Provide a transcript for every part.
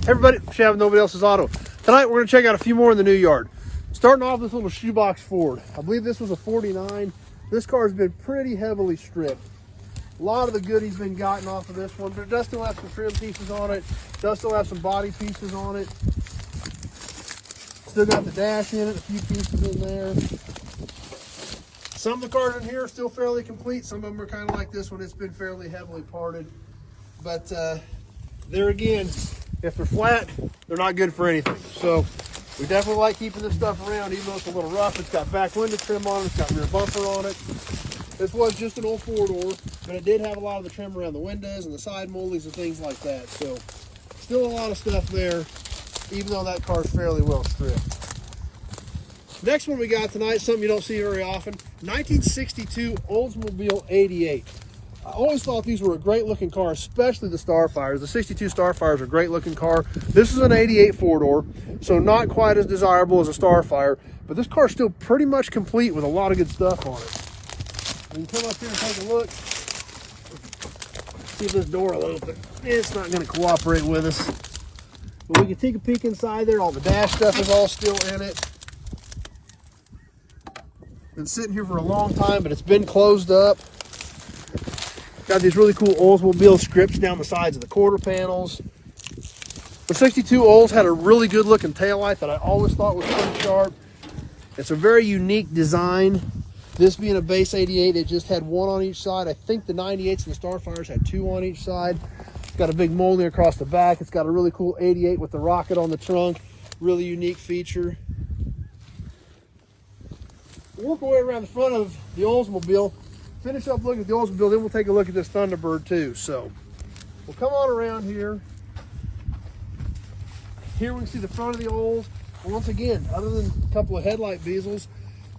Hey everybody, Shav Nobody Else's Auto. Tonight we're going to check out a few more in the new yard. Starting off with this little Shoebox Ford. I believe this was a 49. This car has been pretty heavily stripped. A lot of the goodies been gotten off of this one, but it does still have some trim pieces on it. It does still have some body pieces on it. Still got the dash in it, a few pieces in there. Some of the cars in here are still fairly complete. Some of them are kind of like this one. It's been fairly heavily parted. But there again, if they're flat, they're not good for anything. So we definitely like keeping this stuff around, even though it's a little rough. It's got back window trim on it. It's got rear bumper on it. This was just an old four-door, but it did have a lot of the trim around the windows and the side moldings and things like that. So still a lot of stuff there, even though that car's fairly well stripped. Next one we got tonight, something you don't see very often, 1962 Oldsmobile 88. I always thought these were a great looking car, especially the Starfires. The 62 Starfires are a great looking car. This is an 88 four-door, so not quite as desirable as a Starfire, but this car is still pretty much complete with a lot of good stuff on it. You can come up here and take a look. See if this door will open. It's not going to cooperate with us. But we can take a peek inside there. All the dash stuff is all still in it. Been sitting here for a long time, but it's been closed up. Got these really cool Oldsmobile scripts down the sides of the quarter panels. The 62 Olds had a really good looking taillight that I always thought was pretty sharp. It's a very unique design. This being a base 88, it just had one on each side. I think the 98s and the Starfires had two on each side. It's got a big molding across the back. It's got a really cool 88 with the rocket on the trunk. Really unique feature. We'll work our way around the front of the Oldsmobile. Finish up looking at the Oldsmobile, then we'll take a look at this Thunderbird too. So we'll come on around here. Here we can see the front of the Olds. Once again, other than a couple of headlight bezels,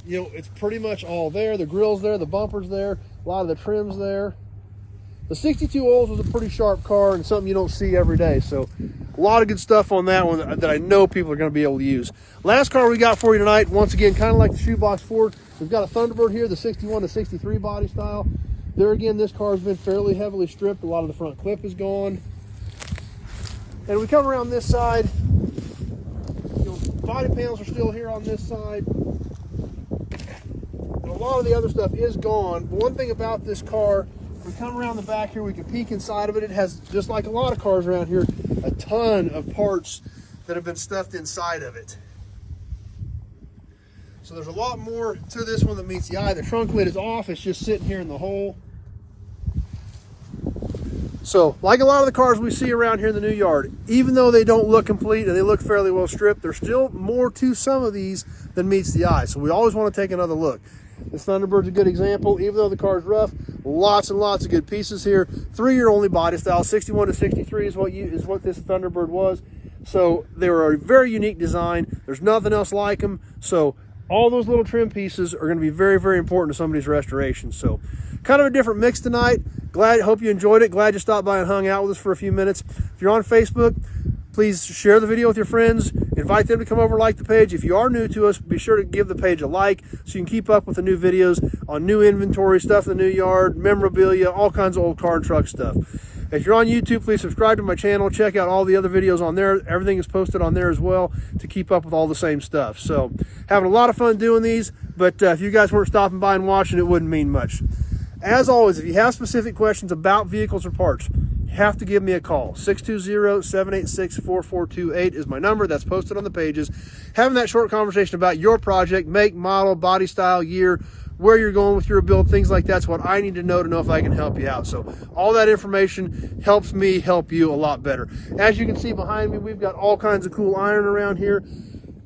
you know, it's pretty much all there. The grill's there, the bumper's there, a lot of the trim's there. The 62 Olds was a pretty sharp car and something you don't see every day. So a lot of good stuff on that one that I know people are going to be able to use. Last car we got for you tonight, once again, kind of like the Shoebox Ford. We've got a Thunderbird here, the 61 to 63 body style. There again, this car has been fairly heavily stripped. A lot of the front clip is gone. And we come around this side. You know, body panels are still here on this side. And a lot of the other stuff is gone. But one thing about this car, if we come around the back here, we can peek inside of it. It has, just like a lot of cars around here, a ton of parts that have been stuffed inside of it. So there's a lot more to this one than meets the eye. The trunk lid is off. It's just sitting here in the hole. So like a lot of the cars we see around here in the new yard, even though they don't look complete and they look fairly well stripped, there's still more to some of these than meets the eye. So we always want to take another look. This Thunderbird's a good example. Even though the car's rough, lots and lots of good pieces here. 3-year only body style. 61 to 63 is what this Thunderbird was. So they were a very unique design. There's nothing else like them. So all those little trim pieces are going to be very, very important to somebody's restoration. So kind of a different mix tonight. Hope you enjoyed it. Glad you stopped by and hung out with us for a few minutes. If you're on Facebook, please share the video with your friends. Invite them to come over, like the page. If you are new to us, be sure to give the page a like so you can keep up with the new videos on new inventory, stuff in the new yard, memorabilia, all kinds of old car and truck stuff. If you're on YouTube, please subscribe to my channel. Check out all the other videos on there. Everything is posted on there as well to keep up with all the same stuff. So having a lot of fun doing these, but if you guys weren't stopping by and watching, it wouldn't mean much. As always, if you have specific questions about vehicles or parts, you have to give me a call. 620-786-4428 is my number. That's posted on the pages. Having that short conversation about your project, make, model, body style, year, where you're going with your build, things like that's what I need to know if I can help you out. So all that information helps me help you a lot better. As you can see behind me, we've got all kinds of cool iron around here.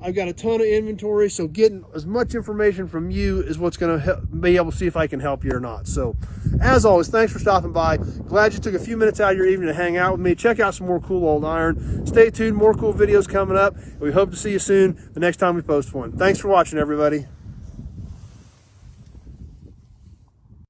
I've got a ton of inventory, so getting as much information from you is what's going to be able to see if I can help you or not. So as always, thanks for stopping by. Glad you took a few minutes out of your evening to hang out with me. Check out some more cool old iron. Stay tuned, more cool videos coming up. We hope to see you soon the next time we post one. Thanks for watching, everybody.